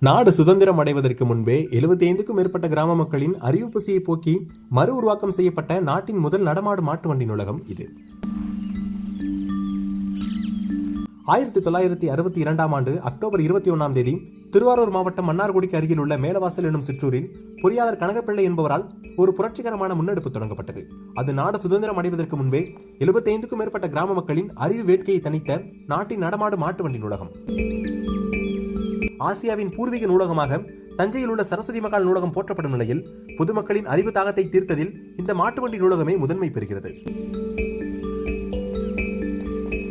நாடு சுதந்திரம் அடைவதற்கு முன்பே 75க்கும் மேற்பட்ட கிராம மக்களின் அறிவு பசியை போக்கி மறு உருவாக்கம் செய்யப்பட்ட நாட்டின் முதல் நடமாடு மாட்டு வண்டி நூலகம் இது. 1962ஆம் ஆண்டு அக்டோபர் 21ஆம் தேதி திருவாரூர் மாவட்டம் மன்னார்குடிக்கு அருகில் உள்ள மேலவாசல் எனும் சிற்றூரில் பொறியாளர் கனகப்பிள்ளை என்பவரால் ஒரு புரட்சிகரமான முன்னெடுப்பு தொடங்கப்பட்டது. அது நாடு சுதந்திரம் அடைவதற்கு முன்பே 75க்கும் மேற்பட்ட கிராம மக்களின் அறிவு வேட்கையை தணித்த நாட்டின் நடமாடு மாட்டு வண்டி நூலகம். ஆசியாவின் பூர்வீக நூலகமாக தஞ்சையில் உள்ள சரஸ்வதி மகால் நூலகம் போற்றப்படும் நிலையில் பொதுமக்களின் அறிவு தாகத்தை தீர்த்ததில் இந்த மாட்டு வண்டி நூலகமே முதன்மை பெறுகிறது.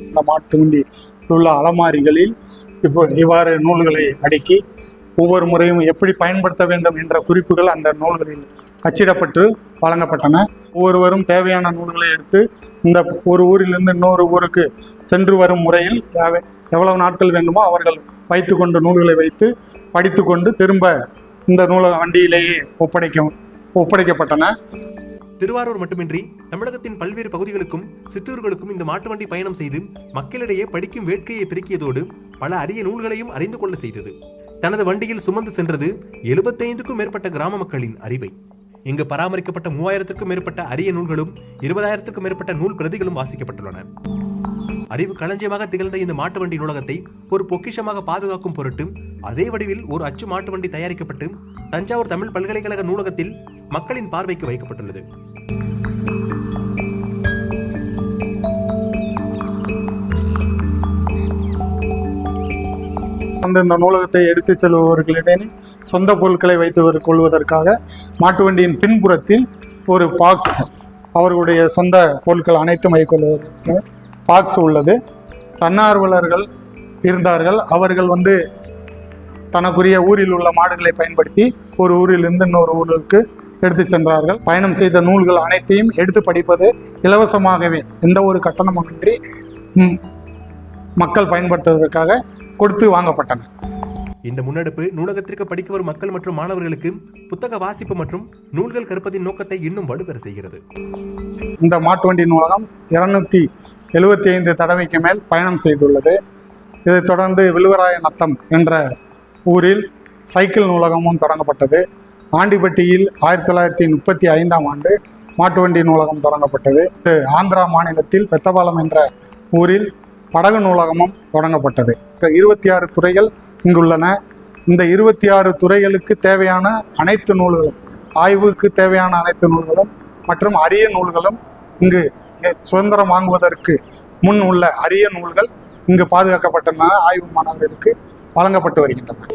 இந்த மாட்டு வண்டி உள்ள அலமாரிகளில் இப்போ இவ்வாறு நூல்களை அடுக்கி ஒவ்வொரு முறையும் எப்படி பயன்படுத்த வேண்டும் என்ற குறிப்புகள் அந்த நூல்களில் அச்சிடப்பட்டு வழங்கப்பட்டன. ஒவ்வொருவரும் தேவையான நூல்களை எடுத்து இந்த ஒரு ஊரிலிருந்து இன்னொரு ஊருக்கு சென்று வரும் முறையில் எவ்வளவு நாட்கள் வேண்டுமோ அவர்கள் வைத்துக்கொண்டு நூல்களை வைத்து படித்து கொண்டு திரும்ப இந்த நூலக வண்டியிலேயே ஒப்படைக்கப்பட்டன. திருவாரூர் மட்டுமின்றி தமிழகத்தின் பல்வேறு பகுதிகளுக்கும் சிற்றூர்களுக்கும் இந்த மாட்டு வண்டி பயணம் செய்து மக்களிடையே படிக்கும் வேட்கையை பெருக்கியதோடு பல அரிய நூல்களையும் அறிந்து கொள்ள செய்தது. தனது வண்டியில் சுமந்து சென்றது 75க்கும் மேற்பட்ட கிராம மக்களின் அறிவை. இங்கு பராமரிக்கப்பட்ட 3000க்கும் மேற்பட்ட அரிய நூல்களும் 20,000க்கும் மேற்பட்ட நூல் பிரதிகளும் வாசிக்கப்பட்டுள்ளன. அறிவு களஞ்சியமாக திகழ்ந்த இந்த மாட்டு வண்டி நூலகத்தை ஒரு பொக்கிஷமாக பாதுகாக்கும் பொருட்டு அதே வடிவில் ஒரு அச்சு மாட்டு வண்டி தயாரிக்கப்பட்டு தஞ்சாவூர் தமிழ் பல்கலைக்கழக நூலகத்தில் மக்களின் பார்வைக்கு வைக்கப்பட்டுள்ளது. இந்த நூலகத்தை எடுத்து செல்பவர்களிடையே சொந்த பொருட்களை வைத்து கொள்வதற்காக மாட்டு வண்டியின் பின்புறத்தில் ஒரு பாக்ஸ், அவர்களுடைய சொந்த பொருட்கள் அனைத்தும் வைத்துக்கொள்வதற்கு பாக்ஸ் உள்ளது. தன்னார்வலர்கள் இருந்தார்கள். அவர்கள் தனக்குரிய ஊரில் உள்ள மாடுகளை பயன்படுத்தி ஒரு ஊரிலிருந்து இன்னொரு ஊருக்கு எடுத்து சென்றார்கள். பயணம் செய்த நூல்கள் அனைத்தையும் எடுத்து படிப்பது இலவசமாகவே எந்த ஒரு கட்டணமுமின்றி மக்கள் பயன்படுத்துவதற்காக கொடுத்து வாங்கப்பட்டன. இந்த முன்னெடுப்பு நூலகத்திற்கு படிக்க வரும் மக்கள் மற்றும் மாணவர்களுக்கு புத்தக வாசிப்பு மற்றும் நூல்கள் கற்பதின் நோக்கத்தை இன்னும் வலுப்பெற செய்கிறது. இந்த மாட்டு வண்டி நூலகம் 275 தடவைக்கு மேல் பயணம் செய்துள்ளது. இதைத் தொடர்ந்து விழுவராய நத்தம் என்ற ஊரில் சைக்கிள் நூலகமும் தொடங்கப்பட்டது. ஆண்டிப்பட்டியில் 1935ஆம் ஆண்டு மாட்டு வண்டி நூலகம் தொடங்கப்பட்டது. ஆந்திரா மாநிலத்தில் பெத்தபாலம் என்ற ஊரில் படகு நூலகமும் தொடங்கப்பட்டது. 26 துறைகள் இங்குள்ளன. இந்த 26 துறைகளுக்கு தேவையான அனைத்து நூல்களும், ஆய்வுக்கு தேவையான அனைத்து நூல்களும் மற்றும் அரிய நூல்களும் இங்கு சுதந்திரம் வாங்குவதற்கு முன் உள்ள அரிய நூல்கள் இங்கு பாதுகாக்கப்பட்டன. ஆய்வு மாணவர்களுக்கு வழங்கப்பட்டு வருகின்றன.